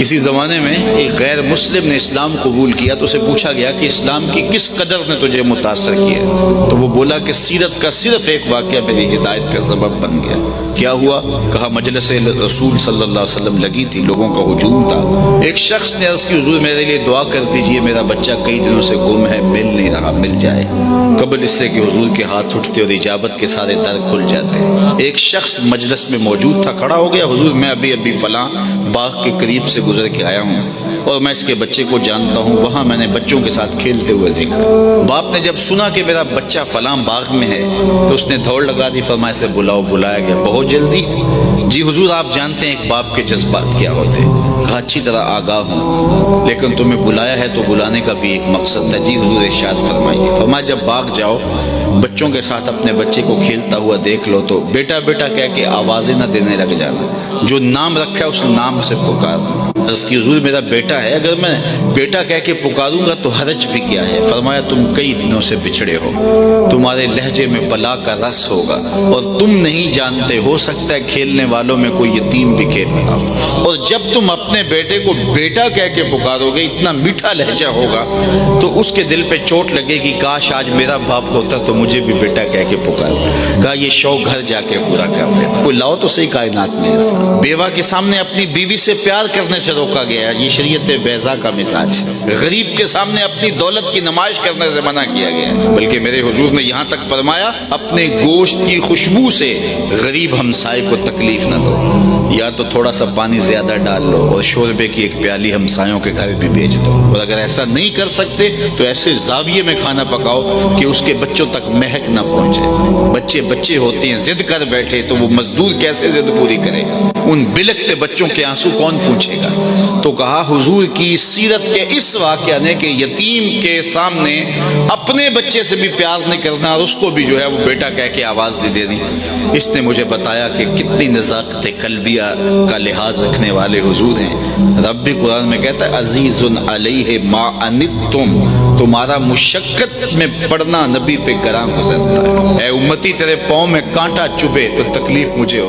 اسی زمانے میں ایک غیر مسلم نے اسلام قبول کیا تو اسے پوچھا گیا کہ اسلام کی کس قدر نے تجھے متاثر کیا، تو وہ بولا کہ سیرت کا صرف ایک واقعہ میری ہدایت کا سبب بن گیا۔ کیا ہوا؟ کہا مجلس رسول صلی اللہ علیہ وسلم لگی تھی، لوگوں کا ہجوم تھا، ایک شخص نے عرض کی حضور میرے لیے دعا کر دیجئے، میرا بچہ کئی دنوں سے گم ہے، مل نہیں رہا، مل جائے۔ قبل اس سے کہ حضور کے ہاتھ اٹھتے اور اجابت کے سارے در کھل جاتے، ایک شخص مجلس میں موجود تھا، کھڑا ہو گیا، حضور میں ابھی فلاں باغ کے قریب سے گزر کے آیا ہوں اور میں اس کے بچے کو جانتا ہوں، وہاں میں نے بچوں کے ساتھ کھیلتے ہوئے دیکھا۔ باپ نے جب سنا کہ میرا بچہ فلاں باغ میں ہے تو اس نے دوڑ لگا دی، فرمایا اسے بلاؤ۔ بلایا گیا، بہت جلدی۔ جی حضور آپ جانتے ہیں ایک باپ کے جذبات کیا ہوتے ہیں؟ کہا اچھی طرح آگاہ ہوں، لیکن تمہیں بلایا ہے تو بلانے کا بھی ایک مقصد تھا۔ جی حضور ارشاد فرمائیے۔ فرمایا جب باغ جاؤ بچوں کے ساتھ اپنے بچے کو کھیلتا ہوا دیکھ لو تو بیٹا بیٹا کہہ کے آوازیں نہ دینے لگ جانا، جو نام رکھا ہے اس نام سے پکارنا۔ عرض کی حضور میرا بیٹا ہے، اگر میں بیٹا کہہ کے پکاروں گا تو حرج بھی کیا ہے؟ فرمایا تم کئی دنوں سے بچھڑے ہو، تمہارے لہجے میں بلا کا رس ہوگا اور تم نہیں جانتے، ہو سکتا ہے کھیلنے والوں میں کوئی یتیم بھی کھیل رہا ہو، اور جب تم اپنے بیٹے کو بیٹا کہہ کے پکارو گے، اتنا میٹھا لہجہ ہوگا تو اس کے دل پہ چوٹ لگے گی، کاش آج میرا باپ ہوتا تو مجھے بھی بیٹا کہہ کے پکار۔ کہا یہ شوق گھر جا کے پورا کر دیتا، کوئی لاؤ تو صحیح کائنات میں ایسا۔ بیوہ کے سامنے اپنی بیوی سے پیار کرنے سے روکا گیا، یہ شریعت بیضا کا مزاج ہے۔ غریب کے سامنے اپنی دولت کی نمائش کرنے سے منع کیا گیا ہے، بلکہ میرے حضور نے یہاں تک فرمایا اپنے گوشت کی خوشبو سے غریب ہمسائے کو تکلیف نہ دو، یا تو تھوڑا سا پانی زیادہ ڈال لو اور شوربے کی ایک پیالی ہمسایوں کے گھر بھی بھیج دو، اور اگر ایسا نہیں کر سکتے تو ایسے زاویے میں کھانا پکاؤ کہ اس کے بچوں تک مہک نہ پہنچے۔ بچے ہوتے ہیں ضد کر بیٹھے تو وہ مزدور کیسے ضد پوری کرے گا؟ ان بلکتے بچوں کے آنسو کون پوچھے گا؟ تو کہا حضور کی سیرت کے اس واقعہ نے کہ یتیم کے سامنے اپنے بچے سے بھی پیار نہیں کرنا اور اس کو بھی جو ہے وہ بیٹا کہہ کے آواز دے دینی، اس نے مجھے بتایا کہ کتنی نزاکت قلبیہ کا لحاظ رکھنے والے حضور ہیں۔ رب بھی قرآن میں کہتا ہے عزیز علیہ ما عنتم، تمہارا مشقت میں پڑنا نبی پہ گراں گزرتا ہے۔ اے امتی تیرے پاؤں میں کانٹا چبھے تو تکلیف مجھے ہو۔